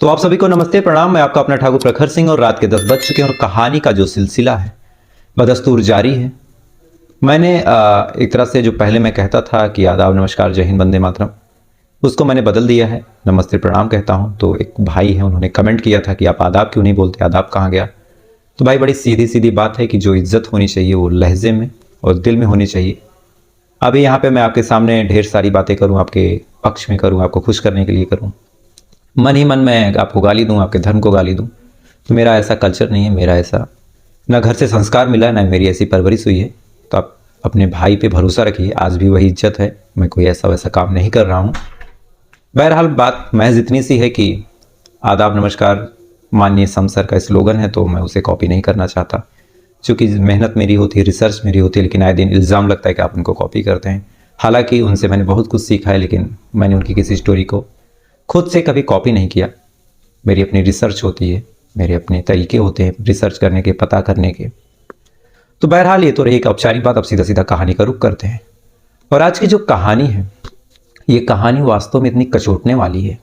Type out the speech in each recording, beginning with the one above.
तो आप सभी को नमस्ते प्रणाम। मैं आपका अपना ठाकुर प्रखर सिंह और रात के 10 बज चुके हैं और कहानी का जो सिलसिला है बदस्तूर जारी है। मैंने एक तरह से जो पहले मैं कहता था कि आदाब नमस्कार जय हिंद वंदे मातरम, उसको मैंने बदल दिया है, नमस्ते प्रणाम कहता हूँ। तो एक भाई है, उन्होंने कमेंट किया था कि आप आदाब क्यों नहीं बोलते, आदाब कहाँ गया। तो भाई बड़ी सीधी सीधी बात है कि जो इज्जत होनी चाहिए वो लहजे में और दिल में होनी चाहिए। अभी यहाँ पे मैं आपके सामने ढेर सारी बातें करूँ, आपके पक्ष में करूँ, आपको खुश करने के लिए करूँ, मन ही मन में आपको गाली दूं, आपके धर्म को गाली दूं, तो मेरा ऐसा कल्चर नहीं है। मेरा ऐसा ना घर से संस्कार मिला है, ना मेरी ऐसी परवरिश हुई है। तो आप अपने भाई पे भरोसा रखिए, आज भी वही इज्जत है। मैं कोई ऐसा वैसा काम नहीं कर रहा हूँ। बहरहाल बात महज इतनी सी है कि आदाब नमस्कार माननीय समसर का स्लोगन है, तो मैं उसे कॉपी नहीं करना चाहता, क्योंकि मेहनत मेरी होती है, रिसर्च मेरी होती है, लेकिन आए दिन इल्ज़ाम लगता है कि आप उनको कॉपी करते हैं। हालांकि उनसे मैंने बहुत कुछ सीखा है, लेकिन मैंने उनकी किसी स्टोरी को खुद से कभी कॉपी नहीं किया। मेरी अपनी रिसर्च होती है, मेरे अपने तरीके होते हैं रिसर्च करने के, पता करने के। तो बहरहाल ये तो रही एक औपचारिक बात। अब सीधा सीधा कहानी का रुख करते हैं। और आज की जो कहानी है, ये कहानी वास्तव में इतनी कचोटने वाली है,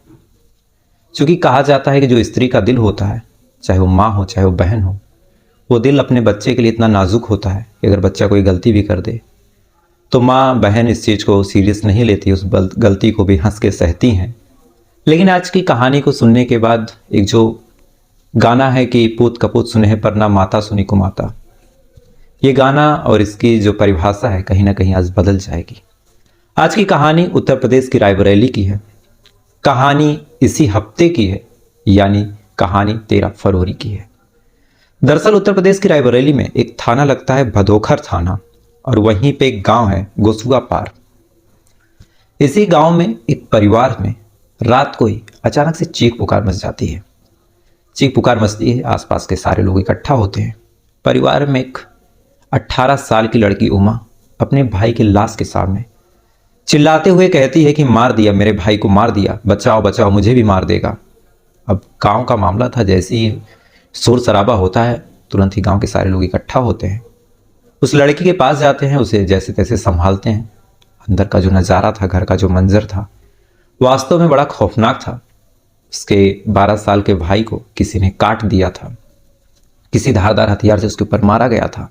क्योंकि कहा जाता है कि जो स्त्री का दिल होता है, चाहे वो माँ हो चाहे वो बहन हो, वो दिल अपने बच्चे के लिए इतना नाजुक होता है कि अगर बच्चा कोई गलती भी कर दे तो माँ बहन इस चीज़ को सीरियस नहीं लेती, उस गलती को भी हंस के सहती हैं। लेकिन आज की कहानी को सुनने के बाद एक जो गाना है कि पूत कपूत सुने पर ना माता सुनी को माता, ये गाना और इसकी जो परिभाषा है कहीं ना कहीं आज बदल जाएगी। आज की कहानी उत्तर प्रदेश की रायबरेली की है। कहानी इसी हफ्ते की है, यानी कहानी 13 फरवरी की है। दरअसल उत्तर प्रदेश की रायबरेली में एक थाना लगता है भदोखर थाना, और वहीं पे एक गांव है गोसुआ पार। इसी गांव में एक परिवार में रात को ही अचानक से चीख पुकार मच जाती है। चीख पुकार मचती है, आसपास के सारे लोग इकट्ठा होते हैं। परिवार में एक 18 साल की लड़की उमा अपने भाई की लाश के सामने चिल्लाते हुए कहती है कि मार दिया, मेरे भाई को मार दिया, बचाओ बचाओ, मुझे भी मार देगा। अब गांव का मामला था, जैसे ही शोर शराबा होता है तुरंत ही गांव के सारे लोग इकट्ठा होते हैं, उस लड़की के पास जाते हैं, उसे जैसे तैसे संभालते हैं। अंदर का जो नज़ारा था, घर का जो मंजर था, वास्तव में बड़ा खौफनाक था। उसके 12 साल के भाई को किसी ने काट दिया था, किसी धारदार हथियार से उसके ऊपर मारा गया था।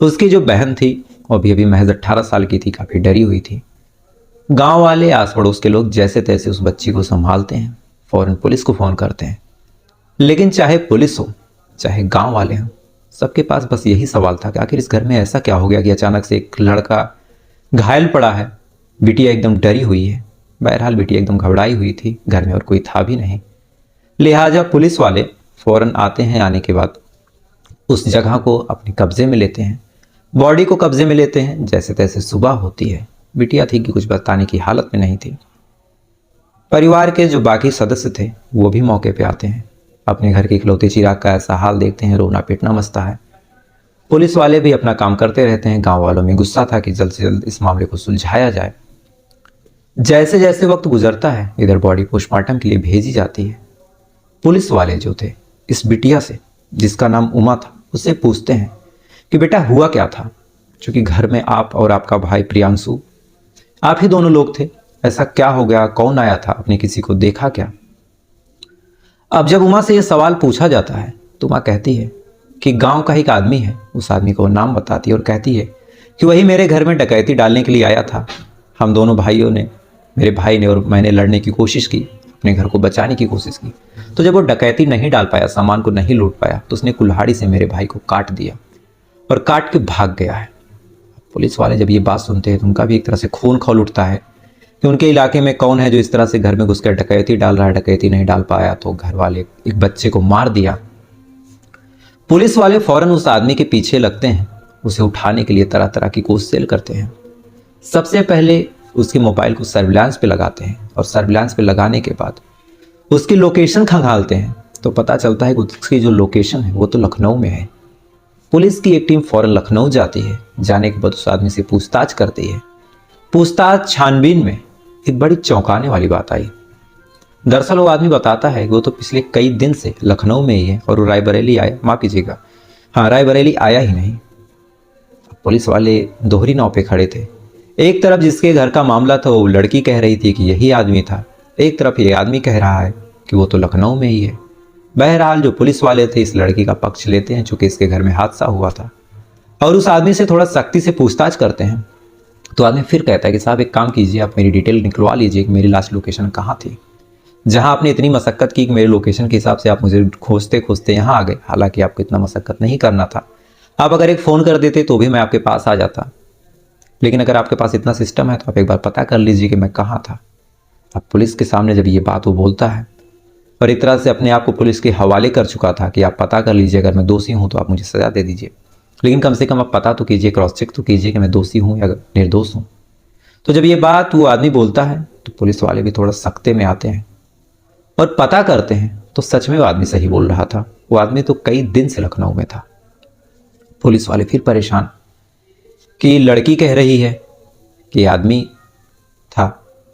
तो उसकी जो बहन थी वो भी अभी महज 18 साल की थी, काफ़ी डरी हुई थी। गांव वाले, आस पड़ोस के लोग जैसे तैसे उस बच्ची को संभालते हैं, फौरन पुलिस को फ़ोन करते हैं। लेकिन चाहे पुलिस हो चाहे गाँव वाले हों, सबके पास बस यही सवाल था कि आखिर इस घर में ऐसा क्या हो गया कि अचानक से एक लड़का घायल पड़ा है, बिटिया एकदम डरी हुई है। बहरहाल बिटिया एकदम घबराई हुई थी, घर में और कोई था भी नहीं। लिहाजा पुलिस वाले फौरन आते हैं। आने के बाद उस जगह को अपने कब्जे में लेते हैं, बॉडी को कब्जे में लेते हैं। जैसे तैसे सुबह होती है, बिटिया थी कि कुछ बताने की हालत में नहीं थी। परिवार के जो बाकी सदस्य थे वो भी मौके पे आते हैं। अपने घर के इकलौते चिराग का ऐसा हाल देखते हैं, रोना पीटना मचता है। पुलिस वाले भी अपना काम करते रहते हैं। गाँव वालों में गुस्सा था कि जल्द से जल्द इस मामले को सुलझाया जाए। जैसे जैसे वक्त गुजरता है, इधर बॉडी पोस्टमार्टम के लिए भेजी जाती है। पुलिस वाले जो थे इस बिटिया से, जिसका नाम उमा था, उससे पूछते हैं कि बेटा हुआ क्या था, क्योंकि घर में आप और आपका भाई प्रियांशु, आप ही दोनों लोग थे, ऐसा क्या हो गया, कौन आया था, आपने किसी को देखा क्या। अब जब उमा से यह सवाल पूछा जाता है तो उमा कहती है कि गांव का एक आदमी है। उस आदमी को नाम बताती है और कहती है कि वही मेरे घर में डकैती डालने के लिए आया था। हम दोनों भाइयों ने, मेरे भाई ने और मैंने लड़ने की कोशिश की, अपने घर को बचाने की कोशिश की। तो जब वो डकैती नहीं डाल पाया, सामान को नहीं लूट पाया, तो उसने कुल्हाड़ी से मेरे भाई को काट दिया और काट के भाग गया है। पुलिस वाले जब ये बात सुनते हैं तो उनका भी एक तरह से खून खौल उठता है कि उनके इलाके में कौन है जो इस तरह से घर में घुसकर डकैती डाल रहा है। डकैती नहीं डाल पाया तो घर वाले एक बच्चे को मार दिया। पुलिस वाले फौरन उस आदमी के पीछे लगते हैं, उसे उठाने के लिए तरह तरह की कोशिशें करते हैं। सबसे पहले उसके मोबाइल को सर्विलांस पे लगाते हैं, और सर्विलांस पे लगाने के बाद उसकी लोकेशन खंगालते हैं तो पता चलता है कि उसकी जो लोकेशन है वो तो लखनऊ में है। पुलिस की एक टीम फौरन लखनऊ जाती है। जाने के बाद उस आदमी से पूछताछ करती है। पूछताछ छानबीन में एक बड़ी चौंकाने वाली बात आई। दरअसल वो आदमी बताता है कि वो तो पिछले कई दिन से लखनऊ में ही है और वो रायबरेली आया, माफ़ कीजिएगा, हाँ रायबरेली आया ही नहीं। पुलिस वाले दोहरी नाव पे खड़े थे। एक तरफ जिसके घर का मामला था वो लड़की कह रही थी कि यही आदमी था, एक तरफ ये आदमी कह रहा है कि वो तो लखनऊ में ही है। बहरहाल जो पुलिस वाले थे इस लड़की का पक्ष लेते हैं, चूंकि इसके घर में हादसा हुआ था, और उस आदमी से थोड़ा सख्ती से पूछताछ करते हैं। तो आदमी फिर कहता है कि साहब एक काम कीजिए, आप मेरी डिटेल निकलवा लीजिए कि मेरी लास्ट लोकेशन कहाँ थी, जहाँ आपने इतनी मशक्क़त की कि मेरे लोकेशन के हिसाब से आप मुझे खोजते खोजते यहाँ आ गए। हालांकि आपको इतना मशक्क़त नहीं करना था, आप अगर एक फ़ोन कर देते तो भी मैं आपके पास आ जाता, लेकिन अगर आपके पास इतना सिस्टम है तो आप एक बार पता कर लीजिए कि मैं कहाँ था। अब पुलिस के सामने जब ये बात वो बोलता है और एक तरह से अपने आप को पुलिस के हवाले कर चुका था कि आप पता कर लीजिए, अगर मैं दोषी हूँ तो आप मुझे सज़ा दे दीजिए, लेकिन कम से कम आप पता तो कीजिए, क्रॉस चेक तो कीजिए कि मैं दोषी हूँ या निर्दोष हूँ। तो जब ये बात वो आदमी बोलता है तो पुलिस वाले भी थोड़ा सख्ते में आते हैं और पता करते हैं तो सच में वो आदमी सही बोल रहा था। वो आदमी तो कई दिन से लखनऊ में था। पुलिस वाले फिर परेशान कि लड़की कह रही है कि आदमी था,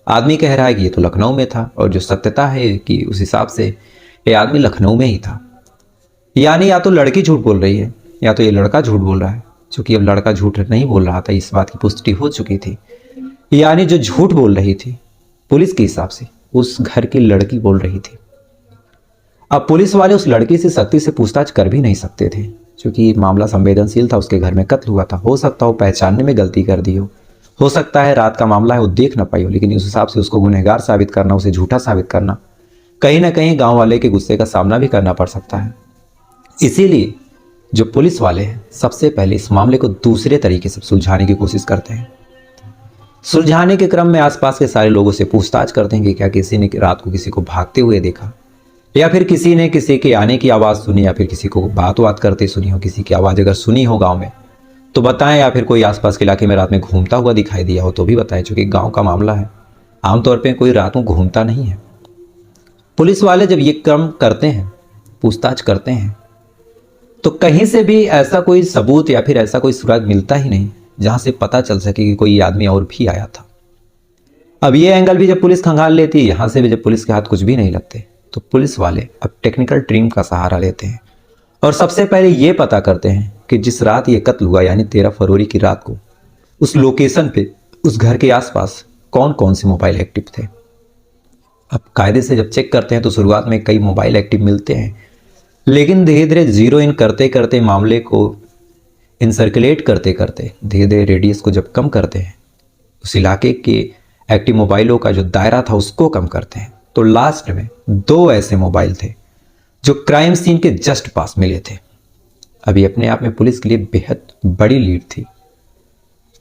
आदमी कह रहा है कि ये तो लखनऊ में था, और जो सत्यता है कि उस हिसाब से ये आदमी लखनऊ में ही था। यानी या तो लड़की झूठ बोल रही है या तो ये लड़का झूठ बोल रहा है। चूंकि अब लड़का झूठ नहीं बोल रहा था, इस बात की पुष्टि हो चुकी थी। यानी जो झूठ बोल रही थी पुलिस के हिसाब से उस घर की लड़की बोल रही थी। अब पुलिस वाले उस लड़की से सख्ती से पूछताछ कर भी नहीं सकते थे, क्योंकि मामला संवेदनशील था, उसके घर में कत्ल हुआ था। हो सकता हो पहचानने में गलती कर दी हो सकता है रात का मामला है वो देख ना पाई हो, लेकिन उस हिसाब से उसको गुनहगार साबित करना, उसे झूठा साबित करना, कहीं ना कहीं गांव वाले के गुस्से का सामना भी करना पड़ सकता है। इसीलिए जो पुलिस वाले हैं सबसे पहले इस मामले को दूसरे तरीके से सुलझाने की कोशिश करते हैं। सुलझाने के क्रम में आसपास के सारे लोगों से पूछताछ करते हैं कि क्या किसी ने रात को किसी को भागते हुए देखा, या फिर किसी ने किसी के आने की आवाज़ सुनी, या फिर किसी को बात करते सुनी हो, किसी की आवाज़ अगर सुनी हो गांव में तो बताएं, या फिर कोई आसपास के इलाके में रात में घूमता हुआ दिखाई दिया हो तो भी बताएं, क्योंकि गांव का मामला है, आमतौर पे कोई रात में घूमता नहीं है। पुलिस वाले जब ये क्रम करते हैं, पूछताछ करते हैं, तो कहीं से भी ऐसा कोई सबूत या फिर ऐसा कोई सुराग मिलता ही नहीं जहां से पता चल सके कि कोई आदमी और भी आया था। अब ये एंगल भी जब पुलिस खंगाल लेती है, यहां से भी जब पुलिस के हाथ कुछ भी नहीं लगते, तो पुलिस वाले अब टेक्निकल टीम का सहारा लेते हैं और सबसे पहले ये पता करते हैं कि जिस रात ये कत्ल हुआ, यानी 13 फरवरी की रात को, उस लोकेशन पे, उस घर के आसपास कौन कौन से मोबाइल एक्टिव थे। अब कायदे से जब चेक करते हैं तो शुरुआत में कई मोबाइल एक्टिव मिलते हैं, लेकिन धीरे धीरे जीरो इन करते करते, मामले को इनसर्कुलेट करते करते, धीरे धीरे रेडियस को जब कम करते हैं, उस इलाके के एक्टिव मोबाइलों का जो दायरा था उसको कम करते हैं, तो लास्ट में 2 ऐसे मोबाइल थे जो क्राइम सीन के जस्ट पास मिले थे। अभी अपने आप में पुलिस के लिए बेहद बड़ी लीड थी।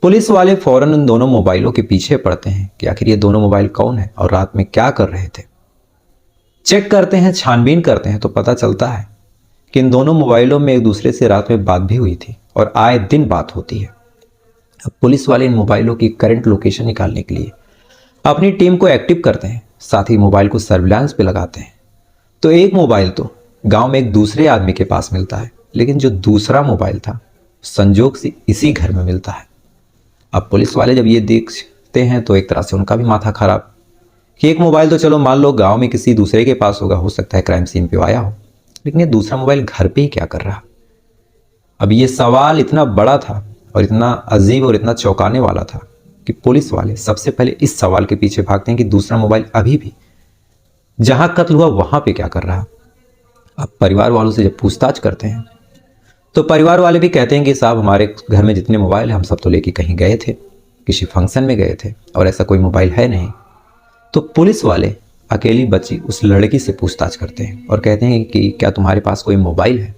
पुलिस वाले फौरन उन दोनों मोबाइलों के पीछे पड़ते हैं कि आखिर ये दोनों मोबाइल कौन है और रात में क्या कर रहे थे। चेक करते हैं, छानबीन करते हैं, तो पता चलता है कि इन दोनों मोबाइलों में एक दूसरे से रात में बात भी हुई थी और आए दिन बात होती है। अब पुलिस वाले इन मोबाइलों की करंट लोकेशन निकालने के लिए अपनी टीम को एक्टिव करते हैं, साथ ही मोबाइल को सर्विलांस पे लगाते हैं। तो एक मोबाइल तो गांव में एक दूसरे आदमी के पास मिलता है, लेकिन जो दूसरा मोबाइल था संजोग से इसी घर में मिलता है। अब पुलिस वाले जब ये देखते हैं तो एक तरह से उनका भी माथा खराब कि एक मोबाइल तो चलो मान लो गांव में किसी दूसरे के पास होगा, हो सकता है क्राइम सीन पे आया हो, लेकिन ये दूसरा मोबाइल घर पे ही क्या कर रहा। अब ये सवाल इतना बड़ा था और इतना अजीब और इतना चौंकाने वाला था कि पुलिस वाले सबसे पहले इस सवाल के पीछे भागते हैं कि दूसरा मोबाइल अभी भी जहां कत्ल हुआ वहां पे क्या कर रहा। अब परिवार वालों से जब पूछताछ करते हैं तो परिवार वाले भी कहते हैं कि साहब हमारे घर में जितने मोबाइल हैं हम सब तो लेके कहीं गए थे, किसी फंक्शन में गए थे और ऐसा कोई मोबाइल है नहीं। तो पुलिस वाले अकेली बची उस लड़की से पूछताछ करते हैं और कहते हैं कि क्या तुम्हारे पास कोई मोबाइल है।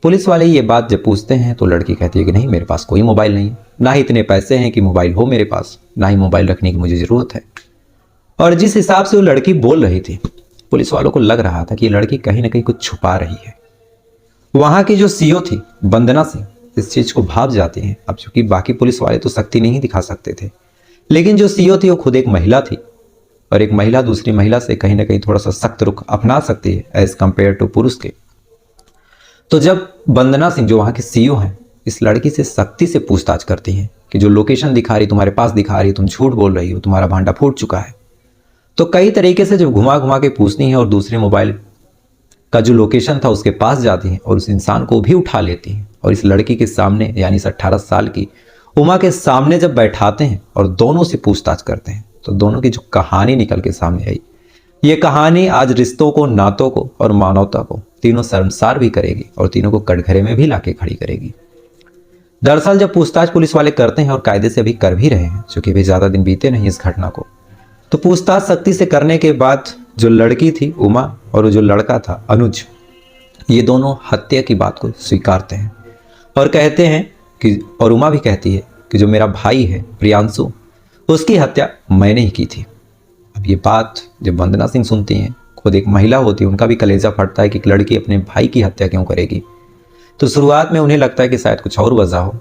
पुलिस वाले ये बात जब पूछते हैं तो लड़की कहती है कि नहीं, मेरे पास कोई मोबाइल नहीं है, ना ही इतने पैसे हैं कि मोबाइल हो मेरे पास, ना ही मोबाइल रखने की मुझे ज़रूरत है। और जिस हिसाब से वो लड़की बोल रही थी, पुलिस वालों को लग रहा था कि ये लड़की कहीं ना कहीं कुछ छुपा रही है। वहाँ की जो सीओ थी वंदना सिंह इस चीज़ को भाप जाती हैं। अब चूंकि बाकी पुलिस वाले तो सख्ती नहीं दिखा सकते थे, लेकिन जो सीओ थी वो खुद एक महिला थी और एक महिला दूसरी महिला से कहीं ना कहीं थोड़ा सा सख्त रुख अपना सकती है एज कंपेयर टू पुरुष के। तो जब वंदना सिंह जो वहाँ की सीईओ हैं इस लड़की से सख्ती से पूछताछ करती हैं कि जो लोकेशन दिखा रही तुम्हारे पास दिखा रही, तुम झूठ बोल रही हो, तुम्हारा भांडा फूट चुका है, तो कई तरीके से जब घुमा घुमा के पूछती हैं और दूसरे मोबाइल का जो लोकेशन था उसके पास जाती हैं और उस इंसान को भी उठा लेती हैं और इस लड़की के सामने यानी 18 साल की उमा के सामने जब बैठाते हैं और दोनों से पूछताछ करते हैं तो दोनों की जो कहानी निकल के सामने आई, ये कहानी आज रिश्तों को, नातों को और मानवता को तीनों शर्मसार भी करेगी और तीनों को कटघरे में भी लाके खड़ी करेगी। दरअसल जब पूछताछ पुलिस वाले करते हैं और कायदे से अभी कर भी रहे हैं, चूंकि अभी ज्यादा दिन बीते नहीं इस घटना को, तो पूछताछ सख्ती से करने के बाद जो लड़की थी उमा और जो लड़का था अनुज, ये दोनों हत्या की बात को स्वीकारते हैं और कहते हैं कि, और उमा भी कहती है कि जो मेरा भाई है प्रियांशु, उसकी हत्या मैंने ही की थी। अब ये बात जब वंदना सिंह सुनती हैं, खुद एक महिला होती है, उनका भी कलेजा फटता है कि एक लड़की अपने भाई की हत्या क्यों करेगी। तो शुरुआत में उन्हें लगता है कि शायद कुछ और वजह हो,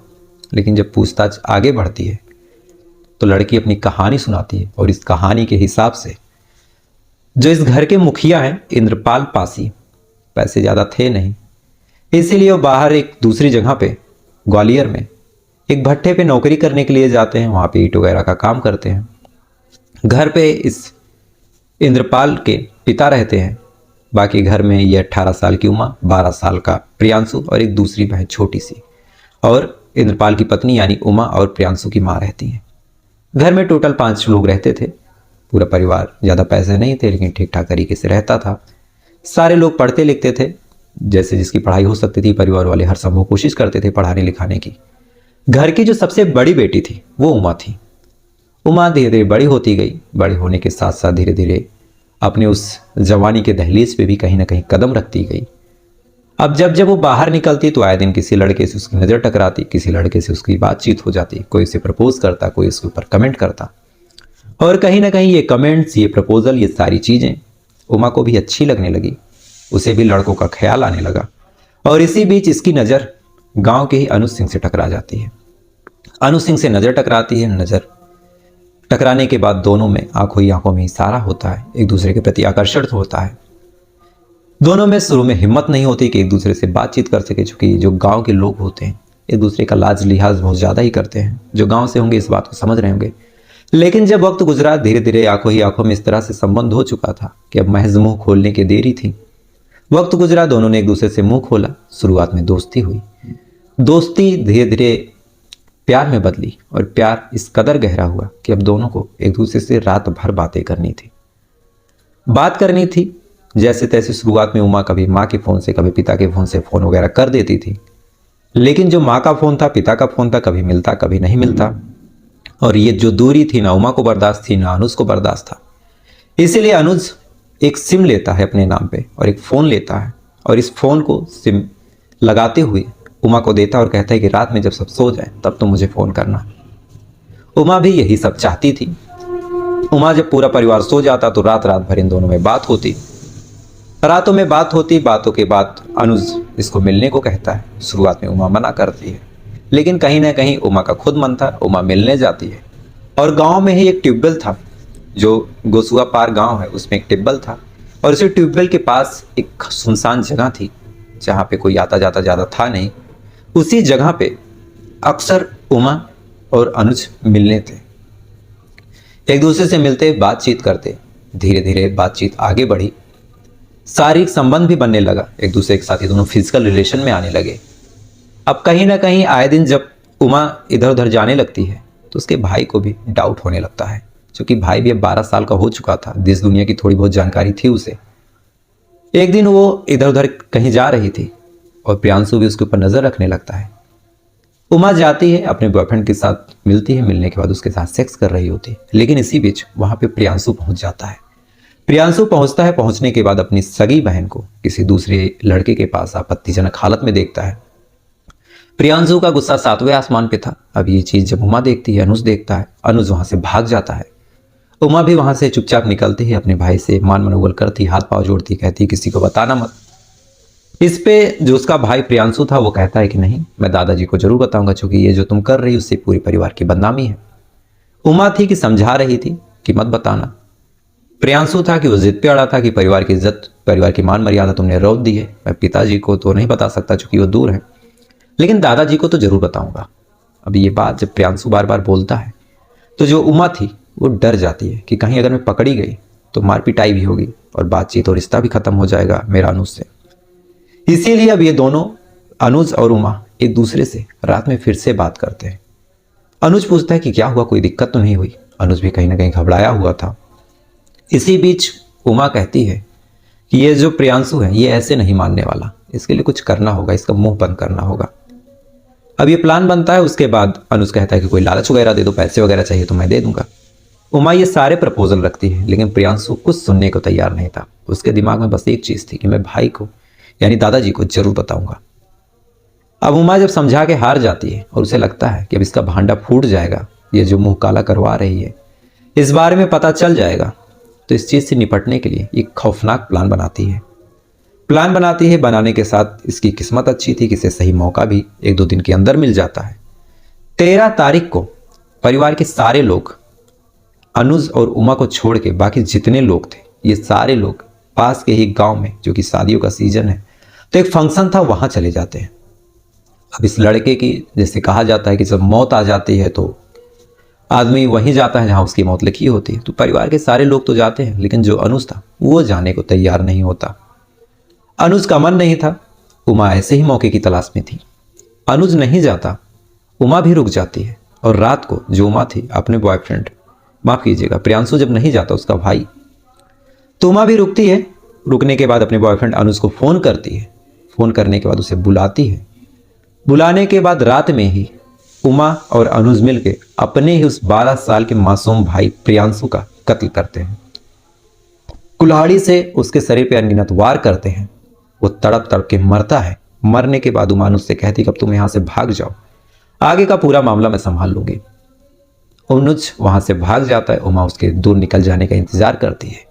लेकिन जब पूछताछ आगे बढ़ती है तो लड़की अपनी कहानी सुनाती है और इस कहानी के हिसाब से जो इस घर के मुखिया हैं इंद्रपाल पासी, पैसे ज़्यादा थे नहीं, इसीलिए वो बाहर एक दूसरी जगह पे ग्वालियर में एक भट्टे पे नौकरी करने के लिए जाते हैं, वहाँ पे ईंट वगैरह का काम करते हैं। घर पे इस इंद्रपाल के पिता रहते हैं, बाकी घर में ये 18 साल की उमा, 12 साल का प्रियांशु और एक दूसरी बहन छोटी सी, और इंद्रपाल की पत्नी यानी उमा और प्रियांशु की माँ रहती हैं। घर में टोटल 5 लोग रहते थे। पूरा परिवार, ज़्यादा पैसे नहीं थे लेकिन ठीक ठाक तरीके से रहता था। सारे लोग पढ़ते लिखते थे, जैसे जिसकी पढ़ाई हो सकती थी परिवार वाले हर संभव कोशिश करते थे पढ़ाने लिखाने की। घर की जो सबसे बड़ी बेटी थी वो उमा थी। उमा धीरे धीरे बड़ी होती गई। बड़ी होने के साथ साथ धीरे धीरे अपने उस जवानी के दहलीज पे भी कहीं ना कहीं कदम रखती गई। अब जब जब वो बाहर निकलती तो आए दिन किसी लड़के से उसकी नज़र टकराती, किसी लड़के से उसकी बातचीत हो जाती, कोई उसे प्रपोज करता, कोई उसके ऊपर कमेंट करता, और कहीं ना कहीं ये कमेंट्स, ये प्रपोजल, ये सारी चीज़ें उमा को भी अच्छी लगने लगी। उसे भी लड़कों का ख्याल आने लगा और इसी बीच इसकी नज़र गांव के ही अनुज सिंह से टकरा जाती है। अनुज सिंह से नज़र टकराती है। नज़र टकराने के बाद दोनों में आंखों ही आंखों में इशारा होता है, एक दूसरे के प्रति आकर्षण होता है। दोनों में शुरू में हिम्मत नहीं होती कि एक दूसरे से बातचीत कर सके, चूंकि जो गांव के लोग होते हैं एक दूसरे का लाज लिहाज बहुत ज़्यादा ही करते हैं। जो गांव से होंगे इस बात को समझ रहे होंगे। लेकिन जब वक्त गुजरा, धीरे धीरे आंखों ही आंखों में इस तरह से संबंध हो चुका था कि अब महज मुंह खोलने की देरी थी। वक्त गुजरा, दोनों ने एक दूसरे से मुंह खोला। शुरुआत में दोस्ती हुई, दोस्ती धीरे धीरे प्यार में बदली और प्यार इस कदर गहरा हुआ कि अब दोनों को एक दूसरे से रात भर बातें करनी थी। बात करनी थी जैसे तैसे। शुरुआत में उमा कभी माँ के फ़ोन से, कभी पिता के फ़ोन से फ़ोन वगैरह कर देती थी, लेकिन जो माँ का फ़ोन था, पिता का फ़ोन था, कभी मिलता कभी नहीं मिलता। और ये जो दूरी थी ना उमा को बर्दाश्त थी ना अनुज को बर्दाश्त था। इसीलिए अनुज एक सिम लेता है अपने नाम पे और एक फ़ोन लेता है, और इस फ़ोन को सिम लगाते हुए उमा को देता और कहता है कि रात में जब सब सो जाए तब तो मुझे फ़ोन करना। उमा भी यही सब चाहती थी। उमा जब पूरा परिवार सो जाता तो रात रात भर इन दोनों में बात होती। रातों में बात होती, बातों के बाद अनुज इसको मिलने को कहता है। शुरुआत में उमा मना करती है, लेकिन कहीं ना कहीं उमा का खुद मन था, उमा मिलने जाती है। और गांव में ही एक ट्यूबवेल था, जो गोसुआ पार गांव है, उसमें एक ट्यूबवेल था, और उसी ट्यूबवेल के पास एक सुनसान जगह थी जहाँ पे कोई आता जाता ज़्यादा था नहीं। उसी जगह पे अक्सर उमा और अनुज मिलने थे, एक दूसरे से मिलते, बातचीत करते। धीरे धीरे बातचीत आगे बढ़ी, शारीरिक संबंध भी बनने लगा, एक दूसरे के साथ ये दोनों फिजिकल रिलेशन में आने लगे। अब कहीं ना कहीं आए दिन जब उमा इधर उधर जाने लगती है तो उसके भाई को भी डाउट होने लगता है, क्योंकि भाई भी अब 12 साल का हो चुका था, देश दुनिया की थोड़ी बहुत जानकारी थी उसे। एक दिन वो इधर उधर कहीं जा रही थी और प्रियांशु भी उसके ऊपर नज़र रखने लगता है। उमा जाती है, अपने बॉयफ्रेंड के साथ मिलती है, मिलने के बाद उसके साथ सेक्स कर रही होती है, लेकिन इसी बीच वहाँ पे प्रियांशु पहुँच जाता है। प्रियांशु पहुँचता है, पहुँचने के बाद अपनी सगी बहन को किसी दूसरे लड़के के पास आपत्तिजनक हालत में देखता है। प्रियांशु का गुस्सा 7वें आसमान पे था। अब ये चीज़ जब उमा देखती है, अनुज देखता है, अनुज वहाँ से भाग जाता है। उमा भी वहाँ से चुपचाप निकलती है, अपने भाई से मान मनोबल करती, हाथ पाँव जोड़ती, कहती किसी को बताना मत। इस पे जो उसका भाई प्रियांशु था वो कहता है कि नहीं, मैं दादाजी को जरूर बताऊंगा, क्योंकि ये जो तुम कर रही हो उससे पूरे परिवार की बदनामी है। उमा थी कि समझा रही थी कि मत बताना। प्रियांशु था कि वो जिद पे अड़ा था कि परिवार की इज्जत, परिवार की मान मर्यादा तुमने रोक दी है। मैं पिताजी को तो नहीं बता सकता चूंकि वो दूर है, लेकिन दादाजी को तो जरूर बताऊंगा। अब ये बात जब प्रियांशु बार बार बोलता है तो जो उमा थी वो डर जाती है कि कहीं अगर मैं पकड़ी गई तो मार पिटाई भी होगी और बातचीत और रिश्ता भी खत्म हो जाएगा मेरा अनुज से। इसीलिए अब ये दोनों, अनुज और उमा, एक दूसरे से रात में फिर से बात करते हैं। अनुज पूछता है कि क्या हुआ, कोई दिक्कत तो नहीं हुई। अनुज भी कहीं ना कहीं घबराया हुआ था। इसी बीच उमा कहती है कि ये जो प्रियांशु है ये ऐसे नहीं मानने वाला, इसके लिए कुछ करना होगा, इसका मुंह बंद करना होगा। अब ये प्लान बनता है। उसके बाद अनुज कहता है कि कोई लालच वगैरह दे दो, पैसे वगैरह चाहिए तो मैं दे दूंगा। उमा ये सारे प्रपोजल रखती है, लेकिन प्रियांशु कुछ सुनने को तैयार नहीं था। उसके दिमाग में बस एक चीज थी कि मैं भाई को यानी दादाजी को जरूर बताऊंगा। अब उमा जब समझा के हार जाती है और उसे लगता है कि अब इसका भांडा फूट जाएगा, ये जो मुंह काला करवा रही है इस बारे में पता चल जाएगा, तो इस चीज से निपटने के लिए एक खौफनाक प्लान बनाती है। बनाने के साथ इसकी किस्मत अच्छी थी कि इसे सही मौका भी 1-2 दिन के अंदर मिल जाता है। 13 तारीख को परिवार के सारे लोग अनुज और उमा को छोड़ के बाकी जितने लोग थे ये सारे लोग पास के ही गांव में, जो कि शादियों का सीजन है तो एक फंक्शन था, वहां चले जाते हैं। अब इस लड़के की जैसे कहा जाता है कि जब मौत आ जाती है तो आदमी वहीं जाता है जहां उसकी मौत लिखी होती है। तो परिवार के सारे लोग तो जाते हैं, लेकिन जो अनुज था वो जाने को तैयार नहीं होता। अनुज का मन नहीं था, उमा ऐसे ही मौके की तलाश में थी। अनुज नहीं जाता, उमा भी रुक जाती है। और रात को जो उमा थी अपने बॉयफ्रेंड, माफ कीजिएगा प्रियांशु जब नहीं जाता उसका भाई, तो उमा भी रुकती है। रुकने के बाद अपने बॉयफ्रेंड अनुज को फोन करती है। फोन करने के बाद उसे बुलाती है। बुलाने के बाद रात में ही उमा और अनुज मिलके अपने ही उस 12 साल के मासूम भाई प्रियांशु का कत्ल करते हैं। कुल्हाड़ी से उसके शरीर पर अनगिनत वार करते हैं। वो तड़प तड़प के मरता है। मरने के बाद उमा अनुज से कहती कि अब तुम यहां से भाग जाओ, आगे का पूरा मामला मैं संभाल लूंगी। अनुज वहां से भाग जाता है। उमा उसके दूर निकल जाने का इंतजार करती है।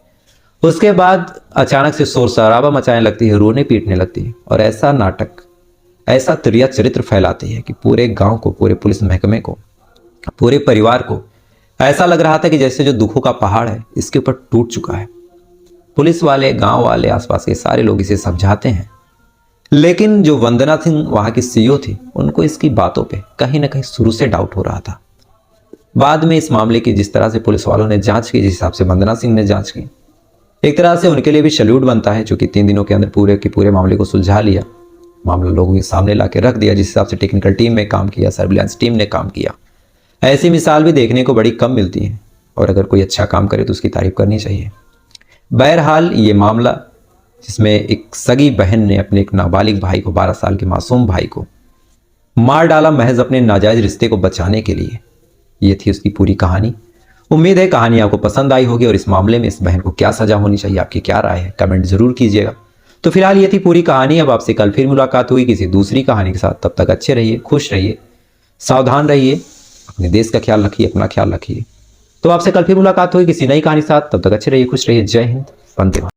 उसके बाद अचानक से शोर शराबा मचाने लगती है, रोने पीटने लगती है और ऐसा नाटक, ऐसा त्रिया चरित्र फैलाती है कि पूरे गांव को, पूरे पुलिस महकमे को, पूरे परिवार को ऐसा लग रहा था कि जैसे जो दुखों का पहाड़ है इसके ऊपर टूट चुका है। पुलिस वाले, गांव वाले, आसपास के सारे लोग इसे समझाते हैं, लेकिन जो वंदना सिंह वहां की सीईओ थी उनको इसकी बातों पे कहीं ना कहीं शुरू से डाउट हो रहा था। बाद में इस मामले की जिस तरह से पुलिस वालों ने जांच की, जिस हिसाब से वंदना सिंह ने जांच की, एक तरह से उनके लिए भी सैल्यूट बनता है, जो कि 3 दिनों के अंदर पूरे के पूरे मामले को सुलझा लिया, मामला लोगों के सामने ला के रख दिया। जिस हिसाब से टेक्निकल टीम ने काम किया, सर्विलांस टीम ने काम किया, ऐसी मिसाल भी देखने को बड़ी कम मिलती है। और अगर कोई अच्छा काम करे तो उसकी तारीफ करनी चाहिए। बहरहाल ये मामला जिसमें एक सगी बहन ने अपने एक नाबालिग भाई को, 12 साल के मासूम भाई को मार डाला महज अपने नाजायज रिश्ते को बचाने के लिए, ये थी उसकी पूरी कहानी। उम्मीद है कहानी आपको पसंद आई होगी और इस मामले में इस बहन को क्या सजा होनी चाहिए, आपकी क्या राय है, कमेंट जरूर कीजिएगा। तो फिलहाल ये थी पूरी कहानी। अब आपसे कल फिर मुलाकात हुई किसी दूसरी कहानी के साथ। तब तक अच्छे रहिए, खुश रहिए, सावधान रहिए, अपने देश का ख्याल रखिए, अपना ख्याल रखिए। तो आपसे कल फिर मुलाकात हुई किसी नई कहानी के साथ। तब तक अच्छे रहिए, खुश रहिए। जय हिंद, वंदे मातरम।